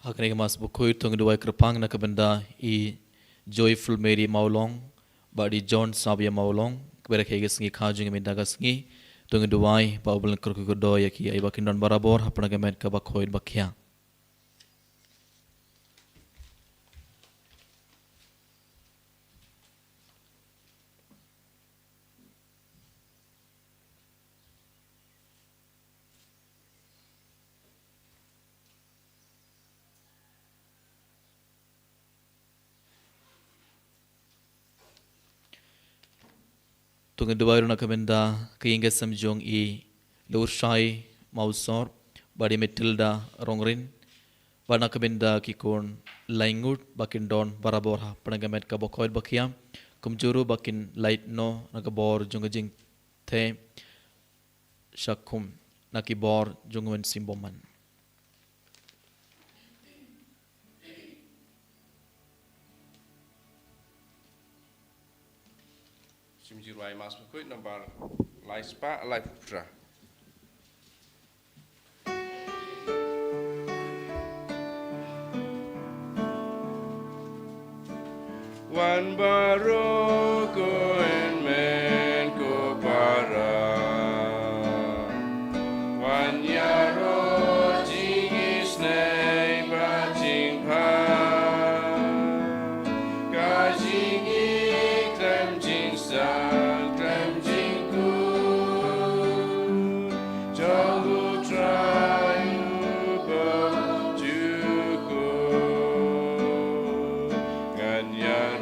Hakne mas bukoy tung duai kerpang na kabenda I Joyful Mary Maulong ba di John Sabia Maulong kebera keges ngi kajung mi dagas ngi tung duai ba ubul kerku do ya ki ai bakin don barabor hapna gamet ka bakoy bakya. Tung duai na kabenda keinga samjong I Lurshai Mausor ba di Matilda Rongrin ba na kabenda ki kon laingut bakin don barabor hapna gamet ka bakoy bakya kumjuru bakin light no nakabor jung the shakum nakibor jungwen simboman. Simjiruai mas bukoy nomor Laispa Live Putra. Wan baroko en men ko para wan yaro jingis nei ba jing pa ka jingi klem jing sa klem jing ku jongu trayu ba juku ngan yar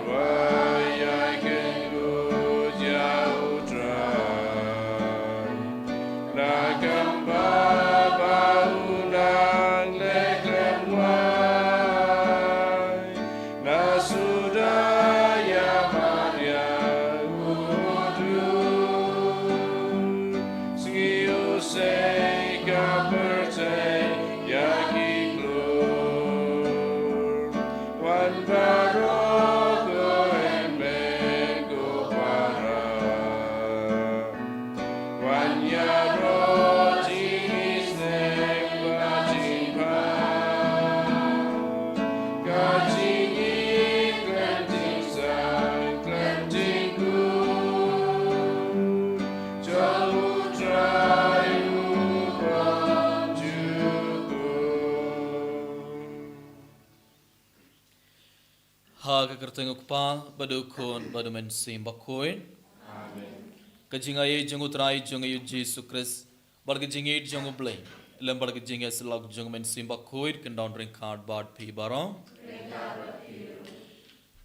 Kertengok pa badukon badumen sim bakoy. Amen. Kajingai jung utrai jung yu Jesus Christ barga jingai jung blay lem barga jingai selak jung men sim bakoy kendown ring card bad pi barong.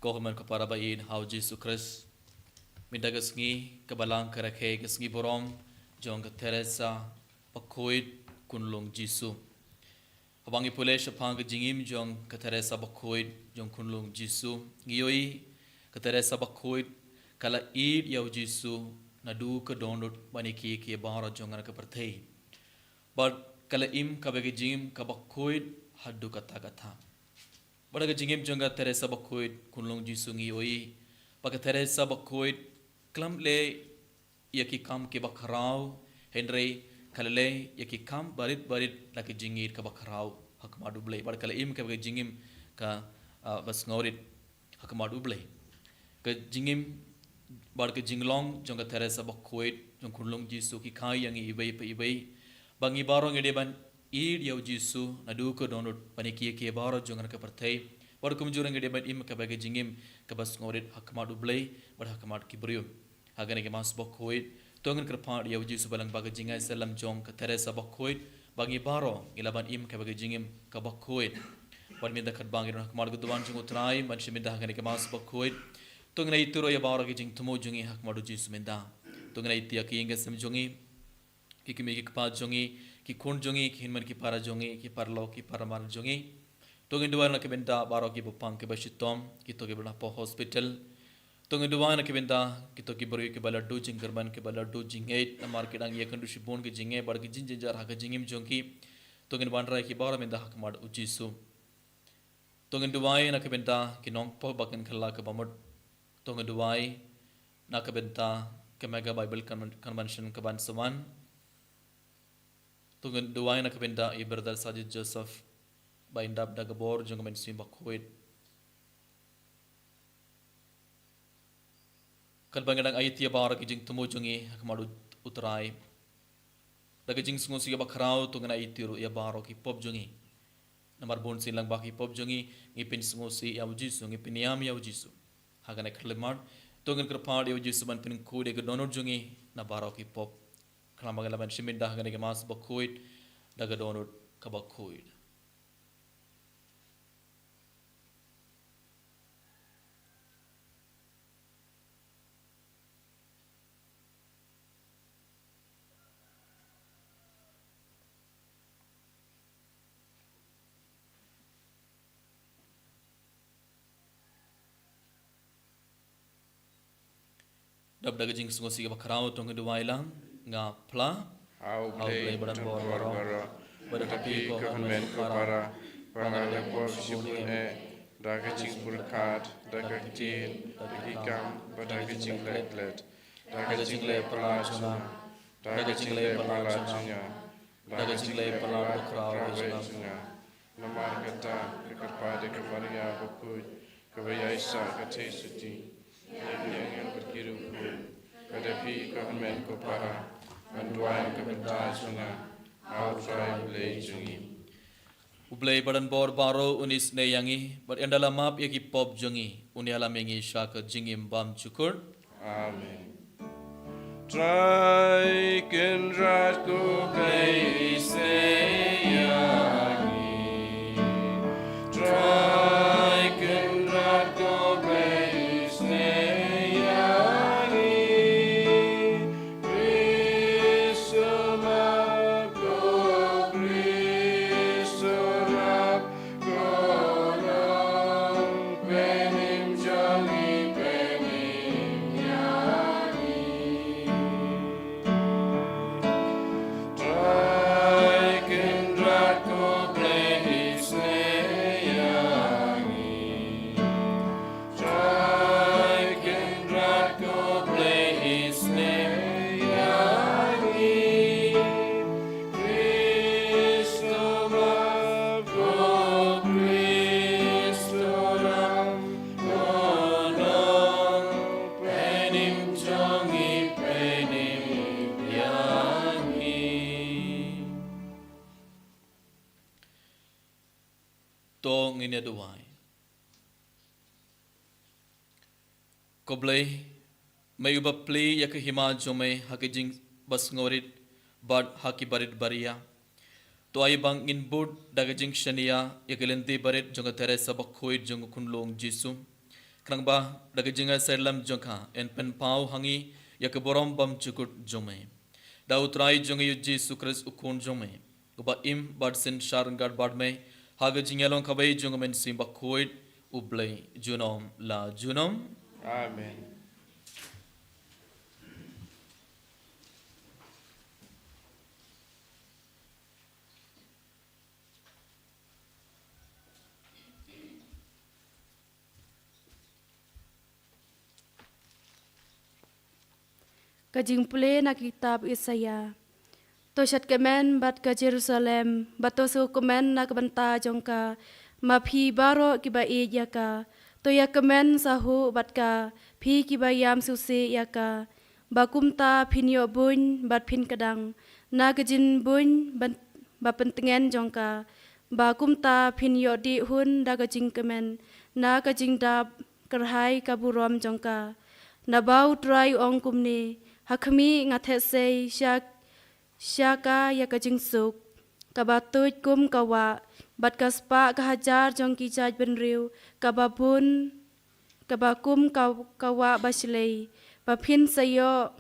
Kohemen kapara bayin how Jesus Christ mindagas ngi kabalang karakhe gasngi borom jung ka Teresa bakoy kunlong Jesus. Abangi pule shapang jingim jong Teresa bakoy jong kunlong Jisu ngiyoi Teresa bakoy kala id yaw Jisu nadu ka donut baniki ki bara jong ka perthei but kala im ka bagi jingim ka bakoy haddu kata kata badaga jingim jong Teresa bakoy kunlong Jisu ngiyoi pag Teresa bakoy klam le yaki kam ki bakrao Henry kalale yaki kam barit laki jingir ka bakrao hakmadu blay bar kala im ka bagi jingim ka bas ngorit hakmadu blay ka jingim bar ka jinglong jong Teresa bakoy jong kunlong Jisu ki kai yang ibay pa ibay bangi barong ide ban id yaw Jisu nadu ko donut paniki ki baro jong ka perthai bar kum jurang ide ban im ka bagi jingim ka bas ngorit hakmadu blay bar hakmad ki brio hagane ke mas bakoy tongan kerpad yaw Jisu balang baga jingai salam jong ka Teresa bakoy bangi baro ilaban im ka bagi jingim ka bakoy wan minda khat bangi ron hakmad guduan jung utrai man shimida hagane ke mas bakoy tongna ituro ya baro ki jing tumo jungi hakmadu Jisu minda tongna itia ki inga sam jungi ki kimi ki pa jungi ki kun jungi ki hinman ki para jungi ki parlo ki paramar jungi tongin duan na ke benda baro ki bupang ke bashitom ki to ke bana po hospital tongin duan na ke benda ki to ki bari ke baladdu jinggerman ke baladdu jingait na market ang yakan du shibon ke jinge bar ki jinjar ha ke jingim jungi tongin bandra ki baro minda hakmad Jisu tongin duai na ke benda ki nong po bakan khalla ke bamod tongin duai na ke benda ke mega bible convention ke ban saman tongin duai na ke benda I brother Sajid Joseph bain dab dagabor jong men sim bakoit kalbangadang ayat ya bara kijing tumo jongi hakmadu utrai daga jing sungo siga bakrau tungana itiru ya baro ki pop jongi namar bon silang baki pop jongi ngipin sungo si ya ujisu ngipin yam ya ujisu hagane klemar tungan kerpad ya ujisu ban pin kude ke donor jongi na baro ki pop kalamaga laban shimin dah hagane ke mas bakoit daga donor kabakoit dab daga jing sungo siga bakrau tungan duwailang nga pla Au play play badan dan bor boro boro boro tapi government ko para pangale por sibun daga ching purkat daga til daga kam daga ching let daga ching le pala chuna daga ching le pala chunya daga ching le pala krau chunya namar kata kepada kemaria bukut kebaya isa kata suci yang berkiru kadapi government ko para Manduan kebentar sunga, outside play jungi. Ublay badan bor baro unis ne yangi, but endala map yaki pop jungi, uniala mengi shaka jingim bam chukur. Amen. Try can rat go play say yangi. Try can rat go play say yangi. Tong ini duai. Koblay may ubah play ya ke hima jome hakijing bas ngorit bad haki barit baria. To ay bang inbud dagajing shania ya kelenti barit jonga teresa bakhoid jonga kunlong jisu. Krang ba dagajing serlam jonga en pen pau hangi ya ke borom bam chukut jome. Da utrai jonga yuji sukres ukun jome. Uba im bad sin sharangad bad me haga jingalong kabai jong men simba koit ublay junom la junom. Amen. Kajing pule na kitab Isaya. Toshat kemen bat ke Jerusalem, batosu kemen na kebenta jongka, maphi baro kiba yaka, to ya kemen sahu bat ka, phi kiba yam susi yaka, bakumta pinyo bun bat pin kadang, na kejin bun bapentengen jongka, bakumta pinyo di hun da kajing kemen, na kajing dab kerhai kaburom jongka, na bau trai ong kumni, hakmi ngatesei syak Syaka ya kajing suk, kabatuj kum kawa, bat kaspa kahajar jong kijaj benriu, kababun, kabakum kawa baslei, bapin sayo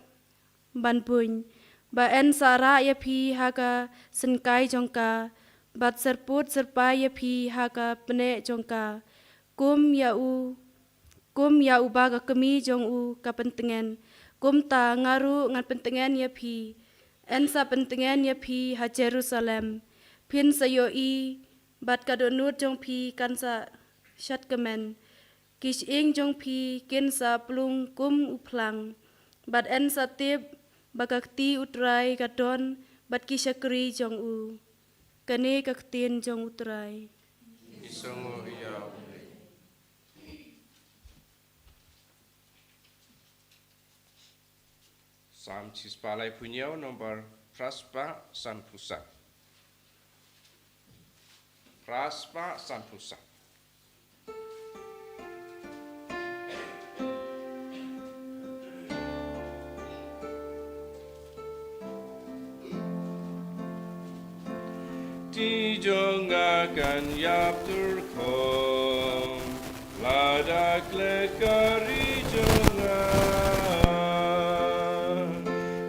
banpuny, ba en sara ya pi haka senkai jongka, bat serput serpai ya pi haka pene jongka, kum ya uba kemi jong u kapentengen, kum ta ngaru ngan pentengen ya pi, ensa pentengen ya pi ha Jerusalem, pin sayo i, bat kadonut jong pi kansa syat kemen, kish ing jong pi kinsa plung kum uplang, bat ensa tip bakakti utrai kadon, bat kisyakri jong u, kane kaktin jong utrai. Isongo Yao. Sam Cispalai Punyau nomor Praspa San Pusat. Praspa San Pusat. Tijong akan yap turkom, ladak lekari jongan.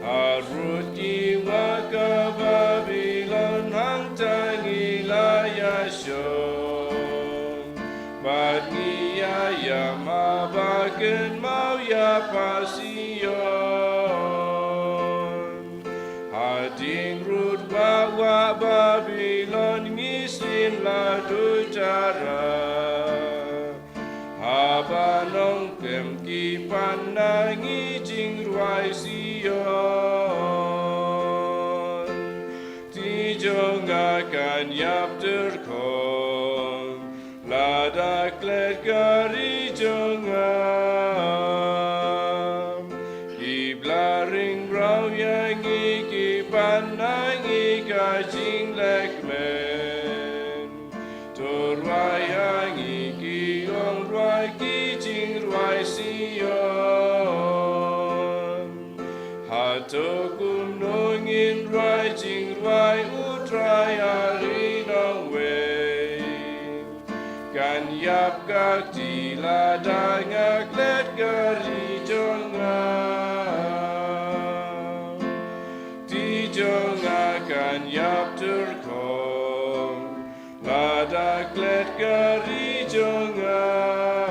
Arut jiwa ke Babylon hang tangi layasyong. Bagi ayam abaken mau ya pasion. Hading rut bawa Babylon ngisin ladu cara. Abanong pem kipan nangi jing ruai Sion. Tijong akan yap terkong, ladak let kari jongam. Iblaring rau yang ikipan nangi kajing lekmen. Torwai yang iki ong ruai kijing ruai Sion. Hato kumnongin ruai jing ruai utrai hari nong wei. Kan yap kak tila dangak let kari jongam. Tijong akan yap terkong, ladak let kari jongam.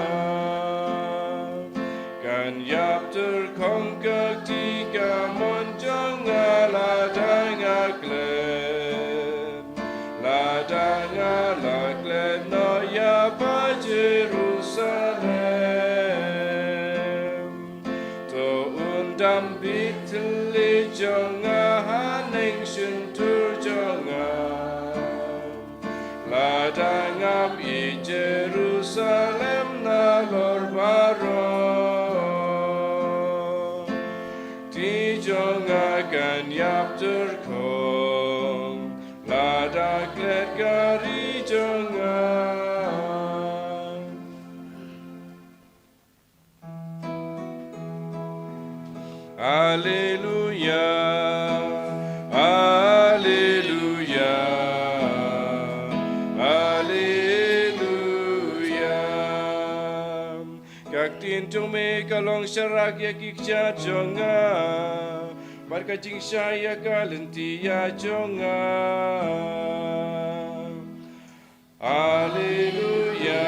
Kan yap terkong kak tika monjong ladang aklet. Ladang alaklet no yapa Jerusalem. To undam bitli jonga haning suntur jonga. Ladangam I Jerusalem na lor baro. Tijong akan yap terkong, ladak let kari jongan. Alleluia, Alleluia, Alleluia. Kak tintung me kalong syarak ya kikja jonga, barka jing syaya kalenti ya jonga. Alleluia,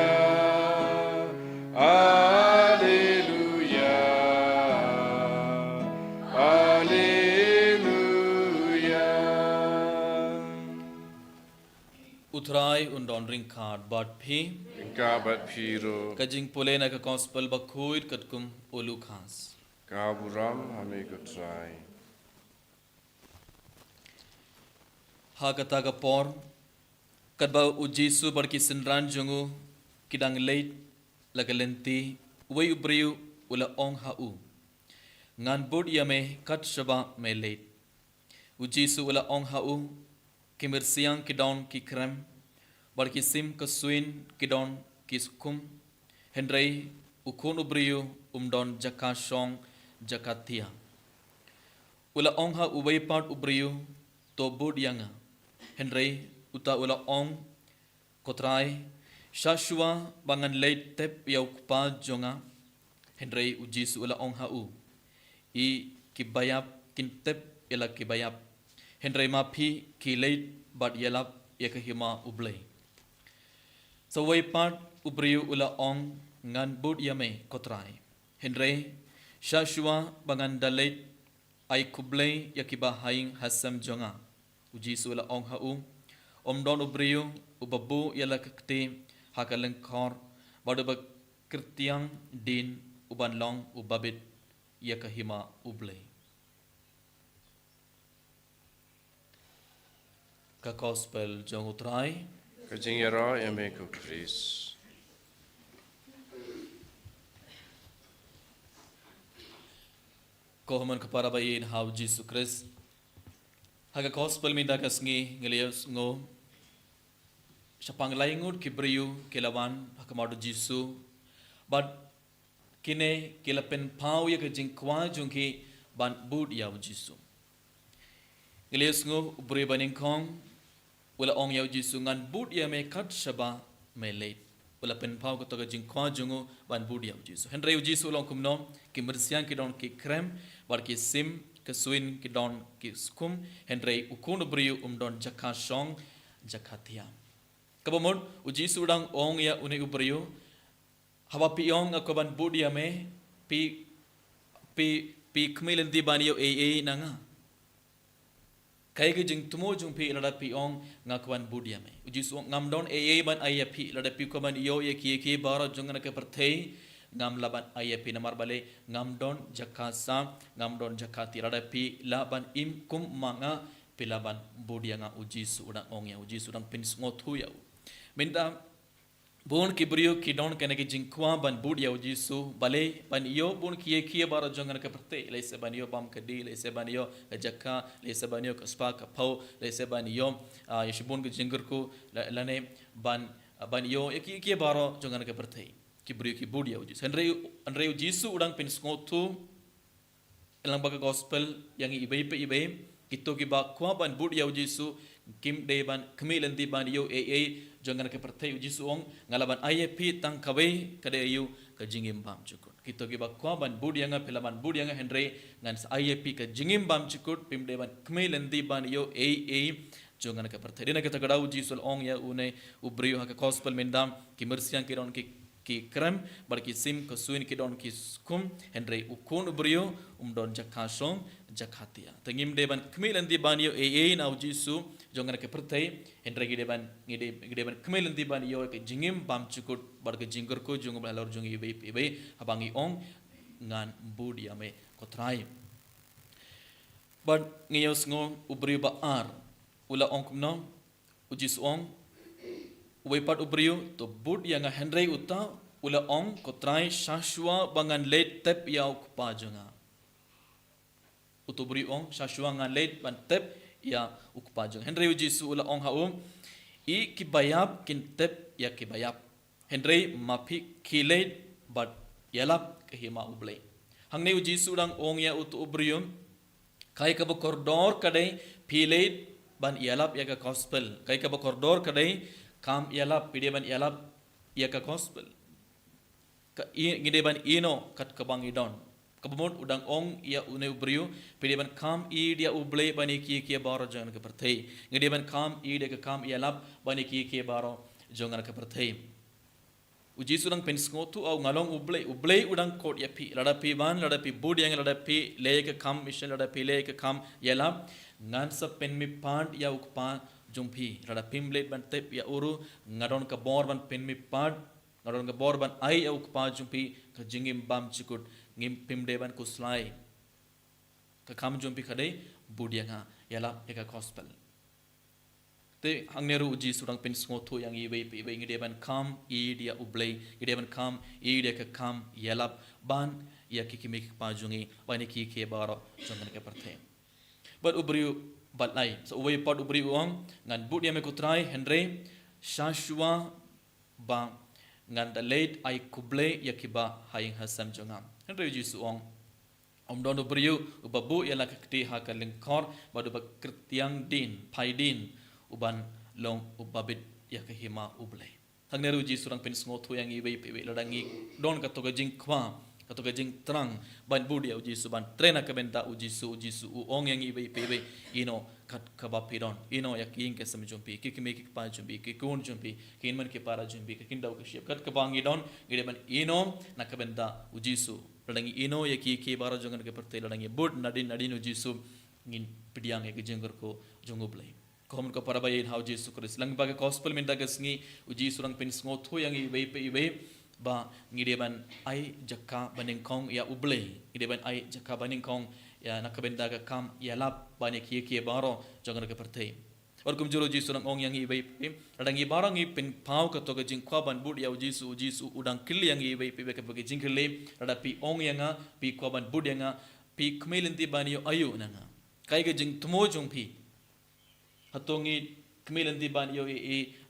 Alleluia, Alleluia. Utrai undon ring card but phi Kabat Piro, kajing pole na ka gospel bakhuid katkum ulu khas. Kaburam hame kutrai. Ha kata ka por kadba u Jesu barki sinran jungu kidang late lagalenti way ubriu ula ong hau. Ngan bud yame kat shaba me late. U Jesu ula ong hau kimir siang kidon ki krem barki sim kasuin kidon kiskum hendrei ukun ubriu umdon jakashong jakatia. Ula ong ha uway part ubriu to bud yanga hendrei uta ula ong kotrai shashua bangan late tep yaw kupa jonga hendrei u Jesu ula ong hau I kibayap kintep ila kibayap hendrei mapi ki late bat yalap yakahima ublay. So way part ubriu ula ong ngan bud yame kotrai hendrei shashua bangan dalit ay kublay yakiba haing hasam jonga u Jesu ula ong hau omdon ubriu ubabu yala kakti hakalengkor badaba kirtiang din uban long ubabit yakahima ublay. Ka gospel jong utrai Kajing yaro yame ku Chris. Kohaman kapara bayin how Jesus Christ. Haga gospel minda kasngi ngelius ngo. Siapang laingut kibriu kilawan hakamadu Jisu. But kine kilapen pau ya kajing kwa jungki ban bud ya Jisu. Ngelius ngo ubri baning kong. Wala ong ya Jisu ngan bud ya me kat shaba me late. Wala pen pau ko toga jing kwa jungo ban bud ya Jisu. Henry Jisu long kumnom ki mersiang ki don ki krem bar ki sim ke suin ki don ki skum Henry ukun ubri don jakha song jakhatia. Kabamon Jisu dang ong ya uni ubri hawa piong akaban bud ya me pi kmilen di ban yo nanga. Kaya ke jeng tumo jeng pi lada pi ong ngakuan budia me. Uji suang ngam don ban ayah pi lada pi kaman iyo ye kie bara jeng na ke perthei ngam laban ayah pi namar bale ngam don jakasa ngam don jakati lada pi laban im kum manga pi laban budia nga uji suang ong ya uji suang pin ngothu ya. Minta bon kibrio kidon kene ke jingkwa ban budia uji su bale ban iyo bon kie bara jeng na ke perthei le se ban iyo bam kedi le se ban iyo jakka le se ban iyo kaspa ka pau le se ban iyo yeshibun ke jingger ko lane ban iyo kie bara jeng na ke perthei kibrio ki budia uji andre uji su udang pin ngothu elang baga gospel yang ibe kito ki ba kwa ban budia uji su kim de ban kemilen di ban iyo jangan ke pertai uji suong ngalaban IAP tang kawai kada ayu ke jingim bam cukut kita giba kwa ban budianga pelaban budianga Henry ngan IAP ke jingim bam cukut pimde ban kemilen di ban yo jangan ke pertai dina kita kada uji sul ong ya une ubrio ha ke gospel mendam ki mersiang ki don ki krem bar ki sim ke suin ki don ki skum Henry ukun ubrio don jakasong jakhatia tengim de ban kemilen di ban yo na uji su jangan ke pertai Henry gide ban kemilen di ban yo ke jingim bam cukut bar ke jingger ko jung balor jung ibe abangi ong ngan budia me kotrai but ngiyos ngo ubri ba ar ula ong kumno uji suong wepat ubriu to bud yang Henry uta ula ong kotrai shashwa bangan let tep ya ukpa junga utubri ong shashwa ngan let ban tep ya ukpa jung Henry uji su ula ong haum I kibayap kintep ya kibayap Henry mapi kilet but yalap kehima ublay hangne uji su dang ong ya utu ubrium kai ka koridor kadai pilet ban yalap ya ka gospel kai ka koridor kadai kam yalap pide ban yalap ya ka gospel ka ngide ban ino kat kabang idon kabumon udang ong ya une ubriu pide ban kam I dia ublay bani ki baro jangan ke perthei ngide ban kam I dia ka kam yalap bani ki baro jangan ke perthei uji surang pensngotu au ngalong ublay udang kot ya pi lada pi ban lada pi bud yang lada pi le ka kam mission lada pi le ka kam yalap ngan sa pen mi pand ya ukpa jumpi lada pimlet ban tep ya uru ngadon ka bor ban pen mi pad ngadon ka bor ban ai ya ukpa jumpi ka jingim bam chikut ngim pimde ban kuslai ka kam jumpi khadai bud yang yalap ya ka gospel te hangneru uji surang pen sngotu yang ibe ngide ban kam I dia ublay ngide ban kam I dia ka kam yalap ban ya kikimik pajungi bani ki baro jangan ke perthe but ubriu balai so uwe pot ubriu ong ngan bud ya me kutrai Henry shashwa ba ngan the late I kublay ya kiba haing hasam jongam Henry uji su ong don ubriu ubabu ya la kti ha ka lingkor badu ba krtiang din pai din uban long ubabit ya kehima ublay hangneru ji surang pen sngotu yang ibe ladangi don ka toga jing kwa ka toga jing terang ban budia uji suban trena ka benta uji su ong yang ibe ino kat kabapidon ino ya king ke samjumpi kikime ki pa jumpi ki kun jumpi kinman ki para jumpi ki kindau ka ship kat ka bangi don gide ban ino na ka benta uji su ladangi ino ya ki bara jangan ke pertai ladangi bud nadin uji su ngin pidiang ya ke jengger ko jungublay Komen ko para bayin how Jesus Christ lang baga gospel minta gasngi uji surang pen sngotu yang ibe ba ngideban ai jakka baningkong ya ublay ngideban ai jakka baningkong ya nakabenda ka kam ya lap bani ki baro jangan ke pertai or kum juro Jisu nang ong yang i bai pi radang i barang i pen pau ka to ka jing kwa ban bud ya Jisu udang kili yang i bai pi ka bagi jing kili rada pi ong yang pi kwa ban bud yang pi kmelin ti ban yo ayu nanga kai ka jing tumo jong pi hatongi kmelin ti ban yo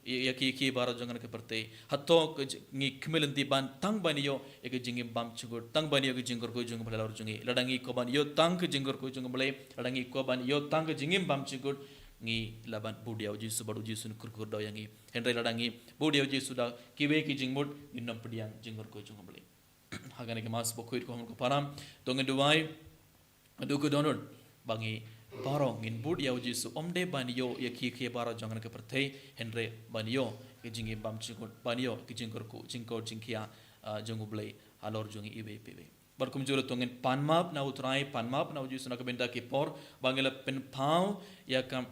ya ki bara jangan ke perte hato ngi kmelin ti ban tang ban yo e ke jing bam chugur tang ban yo ke jing ko jong bala lor jungi ladangi ko ban yo tang ke jing ko jong bala ladangi ko ban yo tang ke jing bam chugur ngi laban budiau Jisu baru Jisu kur do yang ngi henry ladangi budiau Jisu da kiwe ki jing mud innam pediang jing ko jong bala hagane ke mas bokoit ko ko param dongen duai adu ko donor bangi barong in bud yau Jisu omde banyo ya ki bara jangan ke pertai henry banyo ke jingi bam chikot banyo ke jingkor ku jingkor jingkia jongu blai alor jongi ibe pebe barkum juro tongen panmap na utrai panmap na Jisu na ke benda ke por bangela pen pau ya kam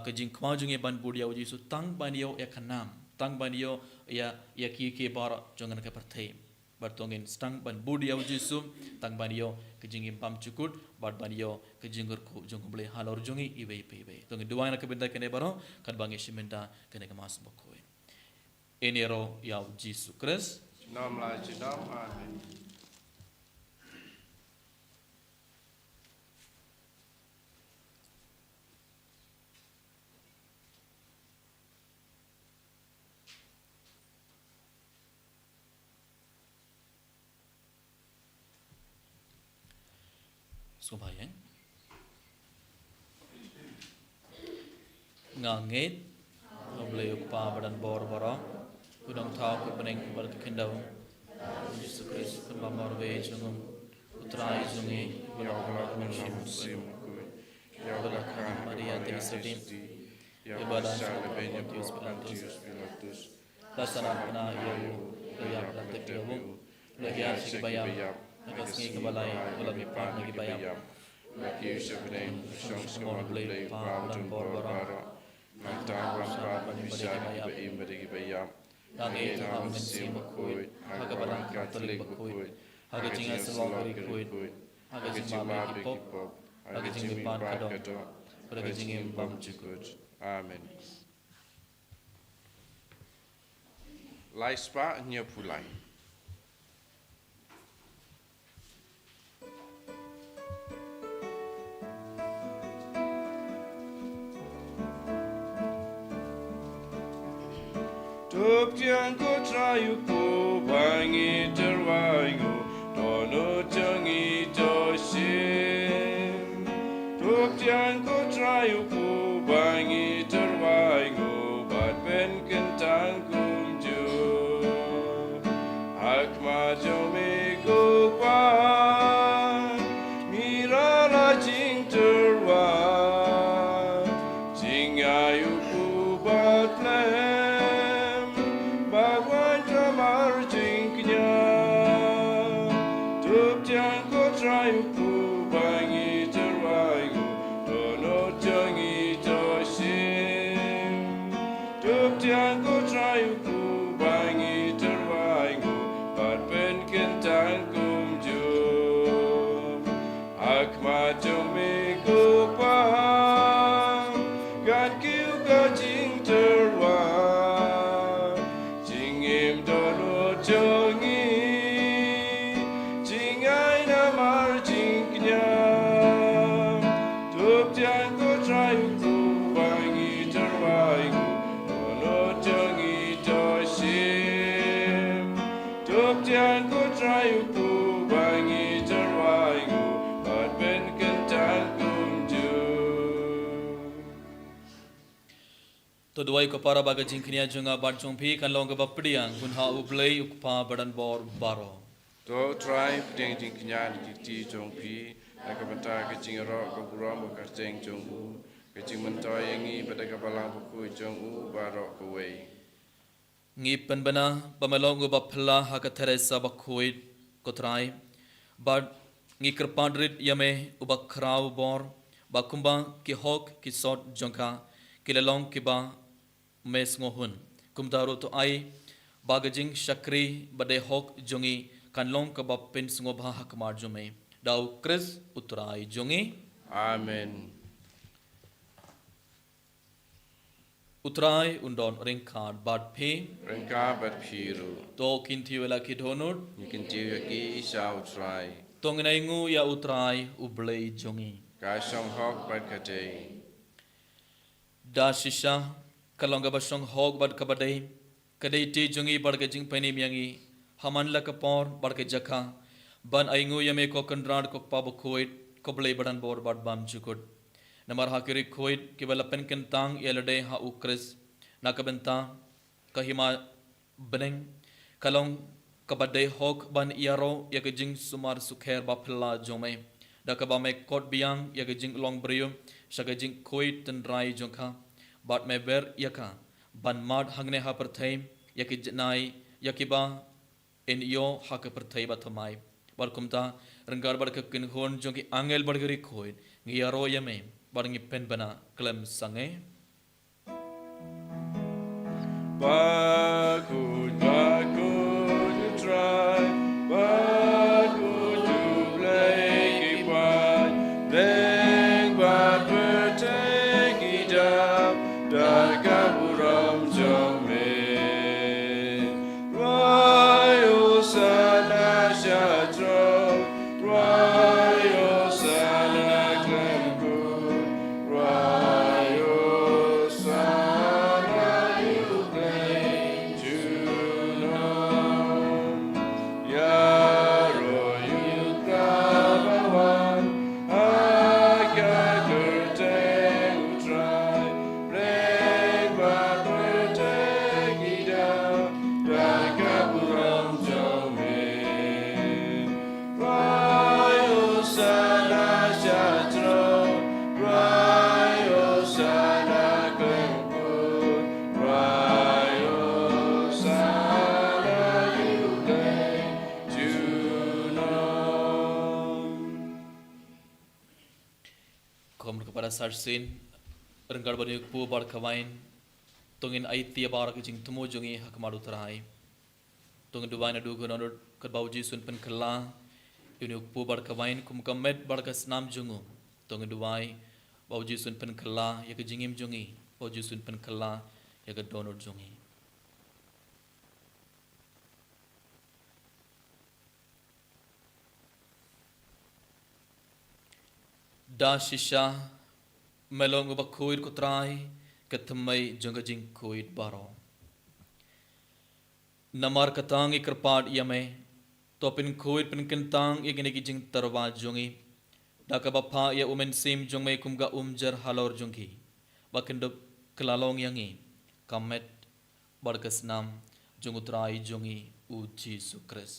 ke jingkwa jongi ban bud yau Jisu tang banyo ya kanam tang banyo ya ki bara jangan ke pertai bartongin stang ban budi yau Jisu tang ban yo ke jingim pam cukut bar ban yo ke jinggur ku jong boleh halor jongi ibe ibe tongin dua na ke benda kene baro kan bangi simenda kene ke mas bokoi enero yau Jisu Kris nam la jidam amen Subayang ngangit ngoblay pa badan bor boro udang tau ke peneng bar ke kendau Yesus Kristus kan bamar we jungum utrai jungi ya Allah menshim sim ku ya Allah kan Maria Teresatim ya ibadah salebenya Pontius Pontius Pilatus Pilatus dasana pena yawu ya plate piawu lagian sibayam Nagasngi kebalai ulami pak nagi bayam Laki sebenarnya song semua boleh paham dan berbara Mantap rapat bisa beri bayam Nangi tahun mensim berkuit Haga balang katolik berkuit Haga jinga selong berikuit Haga jimba berkipop Haga jimba kadong Haga jimba berjukut Amen Lai spa nya pulai Top tiang ko trayu ko bangi terwangu dono jangi josim Top tiang ko trayu ko bangi terwangu bat ben kentang kumju Akma jome ko pa mira la jing terwa jing ayu ko bat To duai ko para baga jingknia junga bar jongpi kan long ke bapdiang kun ha ublei ukpa badan bor baro To tribe ding ding kinyan ti jongpi nakabanta ke jingro ko guram ka jeng jongu ke jingmento yangi pada kapala buku jongu barok kuwei ngi penbana pamelong go bapla ha ka Teresa bakuit ko trai bar ngi kerpadrit yame ubakrau bor bakumba ki hok ki sot jongka kilalong kiba mes ngohun kumdaru to ai bagajing shakri bade hok jongi kanlong kabab pin sngobha hakmar jume dau Kris utrai jongi Amen utrai undon ringkad bat phe Rengka bat piru. to kinti wela kidhonut You can do your gi shall try. tonginai ngu ya utrai ublei jongi Ga shong hok bat kate. da shisha kalonga basong hog bat kabadai kadai ti jongi barga jing pani miangi haman la kapor barga jakha ban aingu yame ko kandrad ko pabo khoit ko blei badan bor bat bam chukut namar hakiri khoit kibala pen kentang yelade ha ukris nakabenta kahima beneng kalong kabadai hog ban iaro yakajing sumar sukher bapla jome dakaba me kot biang yakajing long brio shagajing khoit ten rai jongkha bat me ber yaka ban mad hangne ha perthai yakijnai yakiba in yo ha ka perthai bathamai barkumta renggar bar kin hon jongki angel bargari khoit ngiaro yame barngi pen bana klem sange Bakut, you try. Bakut, you play, keep on. Then, but take it up. Dakaburam Jome. Royal Sana Shatro. Royal Sana Clemcool. Royal Sana you claim to know. Yaro you Kabawan. Akakurte try. Play but take it out. Dakaburam Jome. Royal Sana Shatro. Royal Sana Clemcool. Royal Sana you claim to know. kom kepada sarsin renggar bani pu bar kawain tongin ai tia bar ke jing tumo jongi hak maru terai tongin duwaina du gunonur kat bauji sun pen kala ini pu bar kawain kum kamet bar kas nam jongu tongin duwai bauji sun pen kala ya ke jingim jongi bauji sun pen kala ya ke donor jongi da shisha melong ba khuit ko trai katmai jonga jing khuit baro namar katang ikrpad yame topin khuit pin kentang igene ki jing tarwa jongi dakaba pha ya umen sim jongmei kumga umjar halor jongi bakindo klalong yangi kamet barkas nam jongutrai jongi u Jesus Christ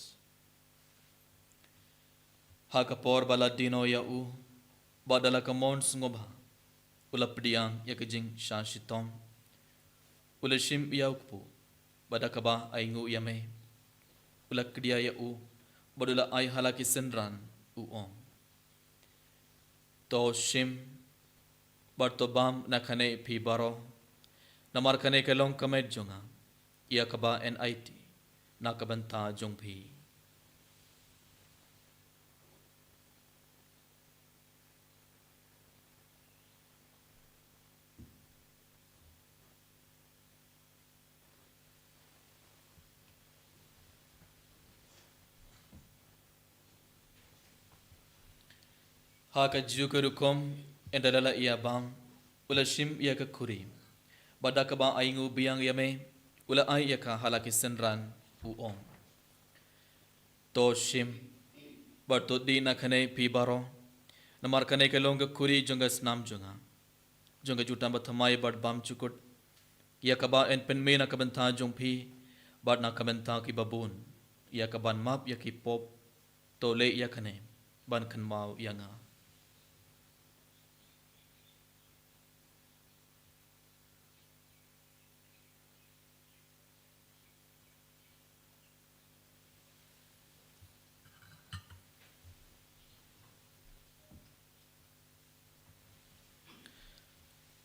hakapor bala dino ya u badala kamon sngobha ulapdiang yakajing shashitom ulashim yaukpu badakaba aingu yame ulakdia ya u badula ai halaki senran u om to shim bartobam nakhane phi baro namar khane kelong kamet jonga yakaba nit nakabanta jongphi haka jukurukom endalala ia bam ulashim ia ka kuri badaka ba aingu biang yame ula ai ia ka halaki senran u om to shim barto dina khane pi baro namar khane ke long kuri jonga snam jonga jutam bathamai bad bam chukut ia ka ba en pen me na kabantha jongphi bad na kabantha ki babun ia ka ban map ia ki pop to le ia khane ban khan mau yanga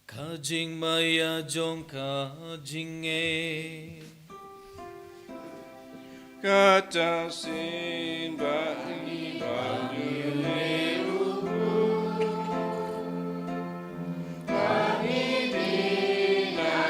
Kajing maya jong kajing Kata sin bani bani leru bani bina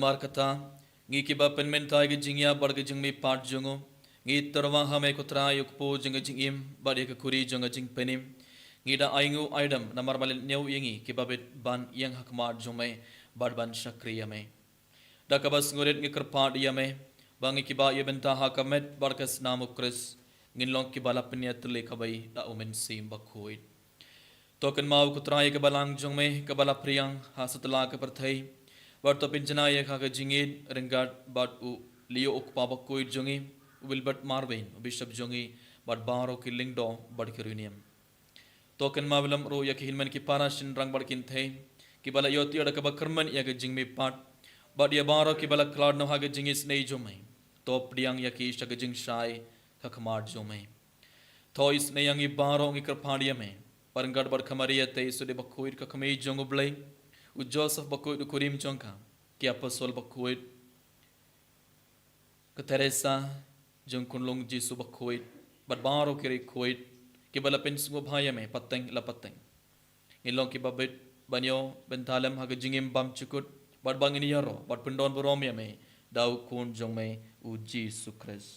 mar kata ngi kiba penmentai ke jingya bar ke jingmi part jongo ngi terwa hame kutra yukpo jing jingim bar ke kuri jonga jing penim ngi da aingu aidam namar mal new yangi kiba bet ban yang hakmar jome bar ban shakriya me da kabas ngoret ngi kerpat yame bangi kiba yebenta hakamet barkas namukris ngin long kibala penyat le kabai da umen sim bakhoid token mau kutrai ke balang jongme ke bala priang ha setela ke perthai bar to pinjana ye kha ke jingit rengat bat u lio ukpa bakhoid jongi wilbert marvin bishop jongi bat baro ki lingdo bat kiruniam token mawilam ro ya ki hinman ki para shin rang bar kin thai ki bala yoti ada ke bakarman ya ke jingme pat bat ya baro ki bala cloud no ha ke jingis nei jomai top diang ya ki shag jing shai khakmar jomai thois ne yang i baro ngi kerphadia me parangad bar khamaria te sude bakhoid ka khamei jongoblai u joseph bakhoid kurim chongka ki apostol bakhoid ka teresa jong kunlong jisu bakhoid bat baro kiri khoid ki bala pen sungo bhaya me pateng la pateng ngilong ki babet banyo bentalam ha jingim bam chukut bat bangini yaro bat pendon borom ya me dau kun jong me u jisu Christ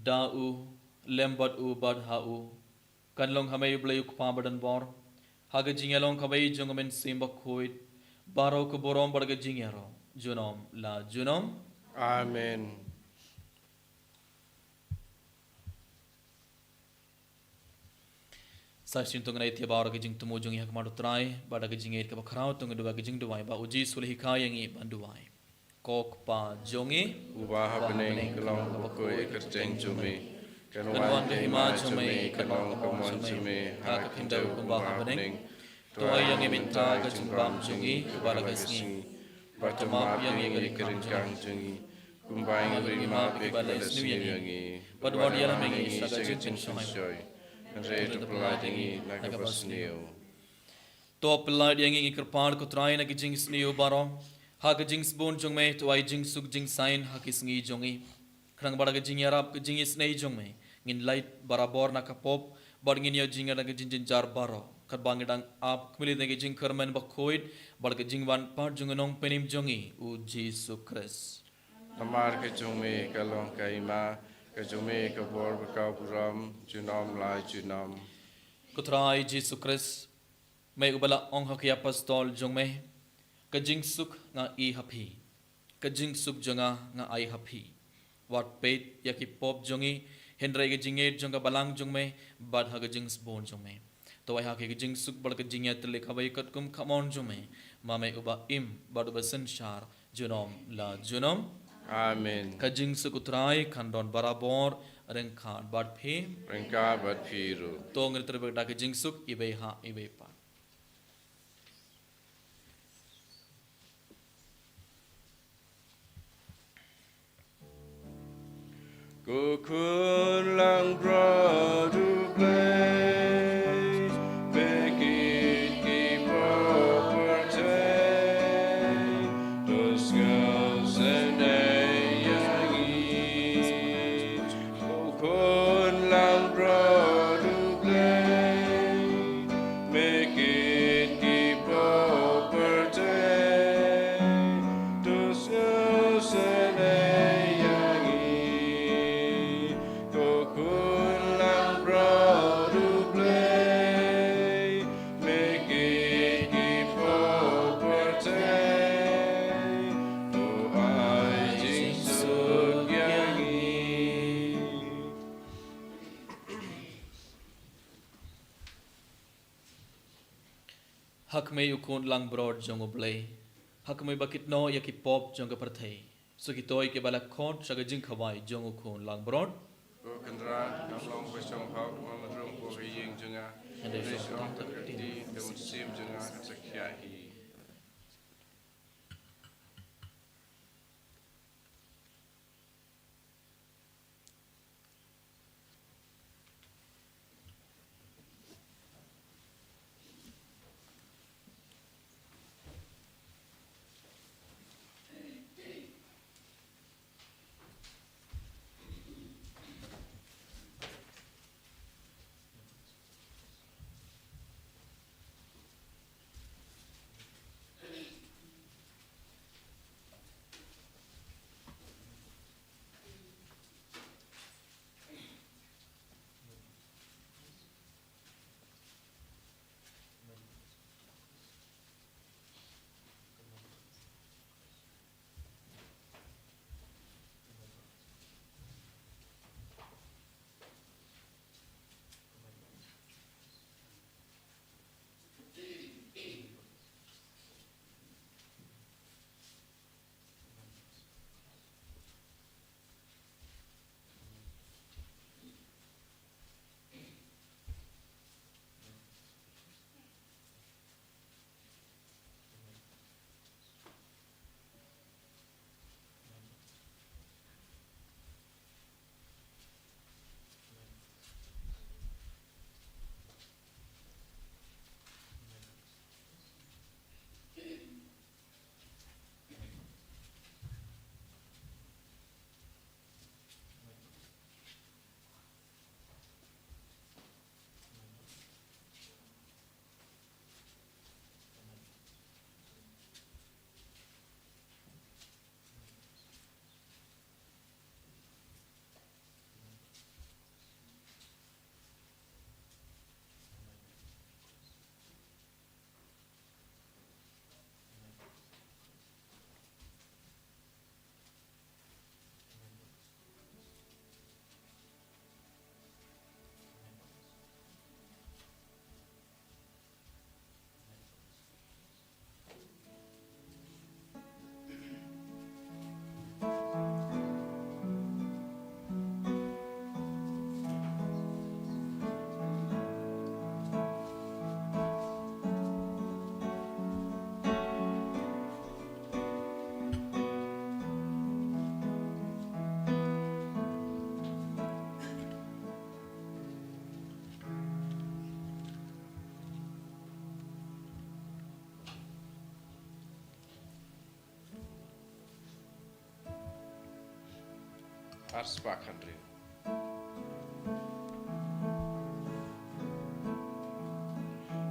dau lembat u bad hau kanlong hamei blayuk pabadan bor haga jingelong khabai jongamen simba khoit baro ko borom barga jingero junom la junom Amen. Sashin tung nai tiaba ora gijing tumu jung yak madu trai bada gijing et ka bakrau tung dua gijing duai ba uji sulhi kayangi banduai kok pa jongi Ubah bening kelong bakoi kerjeng cumi. kanwan Kanwan ke hima cumi kelong kemon cumi. hak pindau kumbah bening to yang minta ka jungbam jungi bada gasngi Batamap yang ingin keringkang jungi. Kumbaing rima bala snu yangi. badwar yala mengi saga jin Soy. Rei terpeladangi nagabas niu. to pelad yang ingi kerpar ko trai na gijing sniu baro ha gijing spon jong me to ai jing suk jing sign ha kisngi jongi krang bada gijing yarap gijing snei jong me ngin light barabor na kapop bar ngin yo jing na gijing jin jar baro kat bangidang ap kmili na gijing kerman bakhoid bar gijing wan par jong nong penim jongi u jisu Christ Namar ke cumi kalong kaima. Ke cumi ke bor bekau buram. Junom lai junam. ko trai jisu Christ me ubala ong ha ki apostol jong me kajing suk nga i hapi kajing suk jonga nga ai hapi wat pet yaki pop jongi hendrai ge jinget jonga balang jong me bad ha gajing sbon jong me to ai ha ke gajing suk bal ke jingya tele khabai kat kum khamon jong me ma me uba im bad uba sanshar junom la junom Amen. kajing suk utrai khandon barabor reng khan bad phe Rengka bat piru. to ngir terbe da kajing suk ibe ha ibe pa Kukun lang bradu blade, bekit ki property, dos girls and yangi. Kukun lang bradu blade, bekit ki property, dos girls and hak me ukun lang broad jong oblay hak me bakit no yaki pop jong perthai so ki toy ke bala khon saga jing khawai jong ukun lang broad Kendra namlong besong hak mamadrong ko hiyeng jenga. Besong terketi kemusim jenga sekiahi. Arspa country.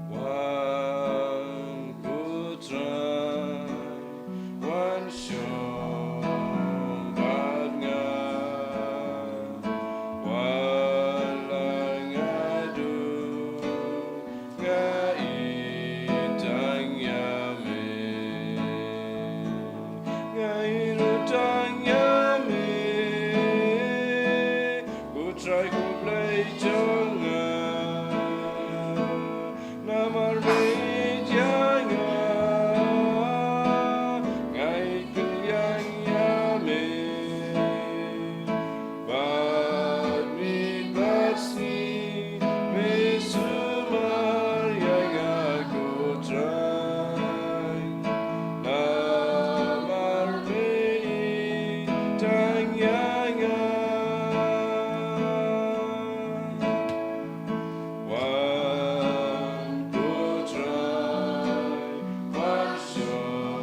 One putra, one shombadnya, walang adu ngaitang yame, ngairutang yame, putra ku play jangan namar mejanya ngai kuliang yame bad mit basi mesumar yang aku try namar mejanya one putra, one shombadnya,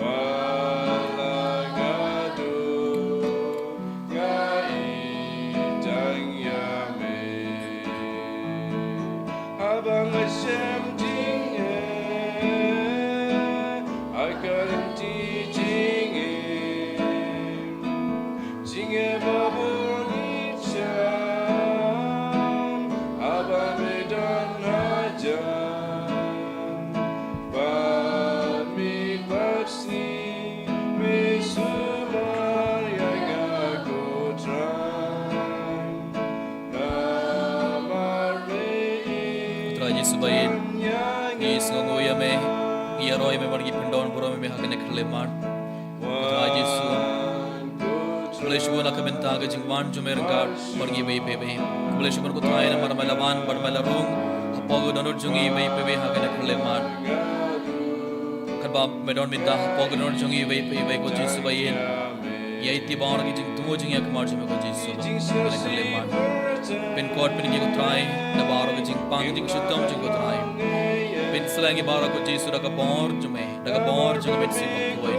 walang adu ngaitang yame. Abang Hashem jinge, akaran ti jinge, jinge babur nican, abang medan hajan, bami basi mesumar yang aku try, namar Putra Yesus bayin, Yesus ngoya me, iya roy me margi pendon pura me hakane khleman. Putra Yesus, Kubleshuan akabenta ke jingwan jumergar margi be be. Kubleshuan ko trai na marmalawan barmalarung, hapogo donor jungi be be hakane khleman. Karba medon minta hapogo donor jungi be be ko Yesus bayin. Yai tibawar ki jing tumo jing yak mar jume ko Yesus hakane khleman. Pin code pin ko trai na baro ke jing pang jing shutam jing ko trai. Pin selangi baro ko Yesus daga bor jume mit si bakoi.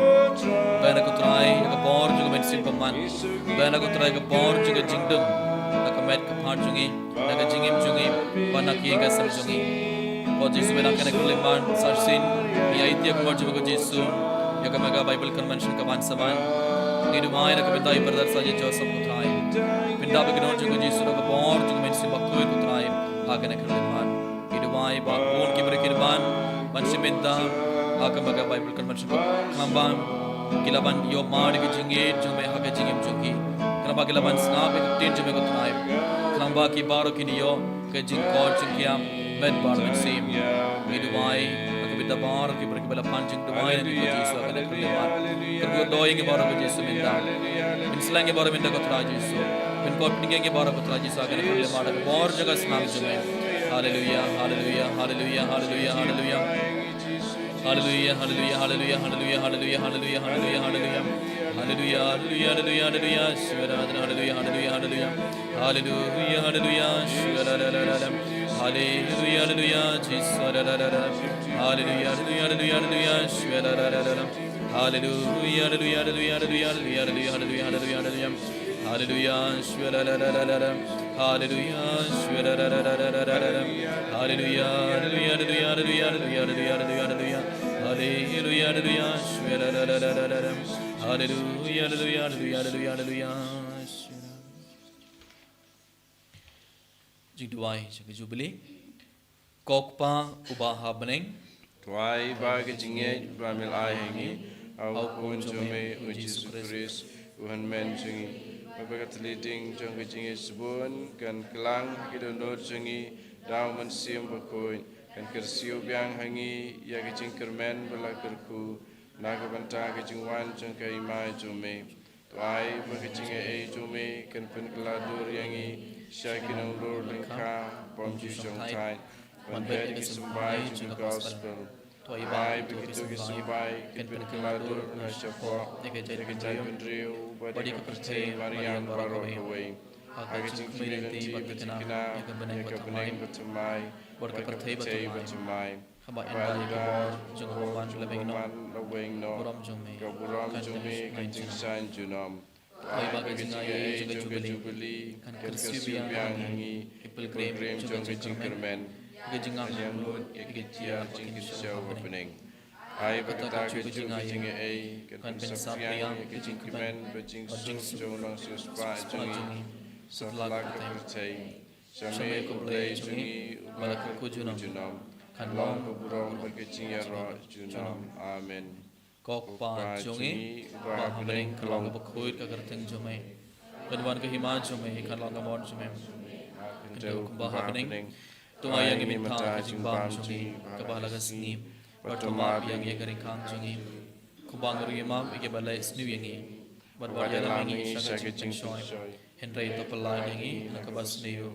Bana ko trai daga bor jume mit si paman. Bana ko trai daga bor jume jingdum. Daga met ka phan jungi daga jingim jungi bana ki ga sam jungi. Ko Yesus bana kana khleman sarsin yai tiak mar jume ko Yesus yaga mega Bible convention ka ban saban. Nidu mai na kabita brother saje Joseph ko trai. Pinda be gnon jume Yesus daga bor jume mit si bakoi ko trai hakane khleman. Nidu mai ba kon ki berkirban Mansiminta Akamaga Bible Convention Kamban Kilaban Yo Mari Jingi Jume Haka Jingim Jungi Kramba Kilaban Snap Tin Jume Kutnaim Kramba Ki Baro Kinio Kajing Kod Jingiam Med Bar Mansim Midumai Akabita Bar Ki Berkibala Panjing Dumai and Jisu Akane Kuliman Kurgo Doing Baro Jisu Minda Minslang Baro Minda Kotra Jisu Min Kod Pingi Baro Kotra Jisu Akane Kuliman Bor Jaga Snap Jume Hallelujah, hallelujah, hallelujah, hallelujah, hallelujah. Hallelujah, hallelujah, hallelujah, hallelujah, hallelujah, hallelujah, hallelujah, hallelujah. Hallelujah, hallelujah, hallelujah, hallelujah. Shivaradana, hallelujah, hallelujah, hallelujah. Hallelujah, hallelujah, shivaradana. Hallelujah, hallelujah, Jesus. Hallelujah, hallelujah, hallelujah, hallelujah, shivaradana. Hallelujah, hallelujah, hallelujah, hallelujah, hallelujah, hallelujah, hallelujah, hallelujah. Hallelujah, shvaladadadadada. Hallelujah, shvaladadadadada. Hallelujah, hallelujah, hallelujah, hallelujah, hallelujah, hallelujah, hallelujah, hallelujah, shvaladadadadada. Hallelujah, hallelujah, hallelujah, hallelujah, hallelujah. Jingduai, jingjubili. Kokpa ubaha beneng. Tuai bagi jinge bramil ai hengi au kun jume uji Kristus Tuhan men jungi Bagat leading jong jinge sebun kan kelang kidonor jungi daw man sim bakoi kan kersiu biang hangi ya gijing kermen belakerku naga banta gijing wan jong kai mai jume tuai bagi jinge e jume kan pen keladur yangi syakinong lor lengka pom ju jong tai man bed kisumbai jong gospel Tuai begitu kisumbai kan pen keladur na syafa Jai Pendriu, Badi Kepercayaan Mariam Baroh Hawaii. Agacing Kumirinti, Batikina, Yaka Beneng Batamai, Berkepercayaan Batamai. Khabat endai kebor jong ban lebeng no. Laweng no. Borom jong me. Kaburam jumi kancing san junam. Ai bagai jingai juga Jubili. jubili. Kan Kersiu kersiu biang biang hangi. Pilgrim Jong jingkermen. Gejingang Yamut yakitia jing show happening. Hai berkata kejing ai kan pensapiang kejing kemen bejing jong nang suspa jongi setelah kertai sampai kumplai jongi balak junam kan long keburong berkejing ro junam amen kok pa jongi ba happening kalong bakhuit ka kerteng jome kanwan ke hima jome kan long gamon jome Jauh ba happening tu ayang minta kejing bang jongi kabalaga sni Pertama yang ia kering kang jungi, kubang rumah ia balai seni yangi, berwajah lamingi syagat jeng shoy, Henry itu pelai yangi nak kebas niu,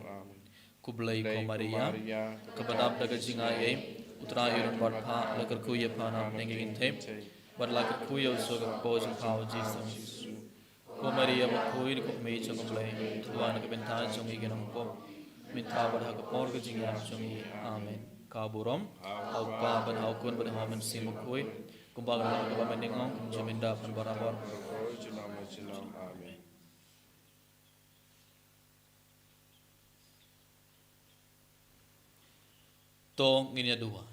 kublai ko Maria, kebenap daga jingai, utra irun barpa laker kuya pana nengin tep, berlaker kuya usog bojeng kau Jesus, ko Maria bakui ko mei chonglai, tuan kebentar jungi genam ko, minta berhak por ke jingai jungi, amen. Kaburom, aupa ban haukun ban hamen simukui, kumbang lang kaba meningong, jaminda pan barabor. Amen. To nginya dua.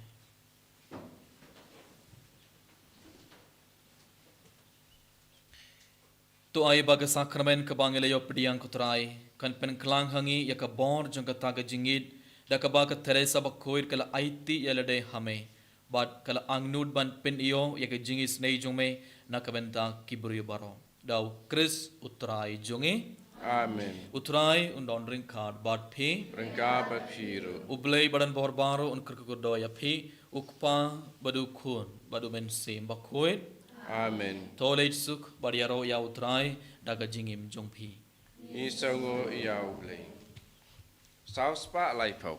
To ay baga sakramen kabang ilayo pediang kutrai, kan pen klang hangi ya kabor jang kataga jingid, da kabaka Teresa bakoir kala aiti yalade hame bat kala angnud ban pen iyo ya ke jingis nei jome na kabenta kibri baro daw Chris utrai jonge Amen. utrai undon ring card bat phi Rengka bapiru. ublei badan bor baro un kerkudo ya phi ukpa badu khun badu men sim bakoir Amen. tolej suk badiaro ya utrai daga jingim jong phi Isango iau blei. South Spa Laipo.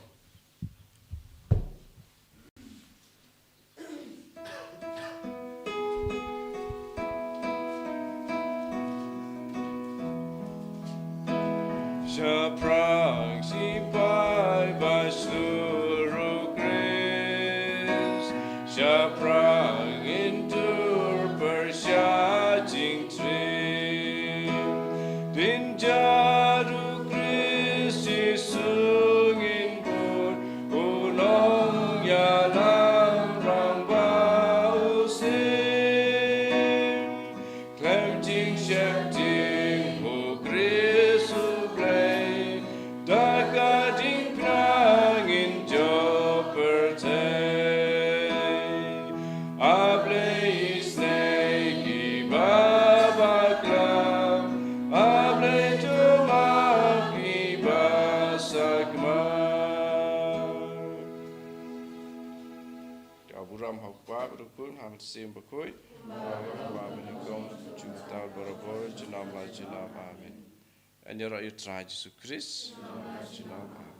Shaprang si pai basuru Chris. Shaprang intur persya jing trim. Dinjaru sungin pun ulong yalam rang bau sim klem jing shep jing hu krisu play daka jing prangin jo pertay ablay snake baba klam ablay Aburam hakwa berukun ham sim berkoi. Amin agam juta berabur jenam la jenam amin. Anyara yutra Yesus Kristus jenam amin.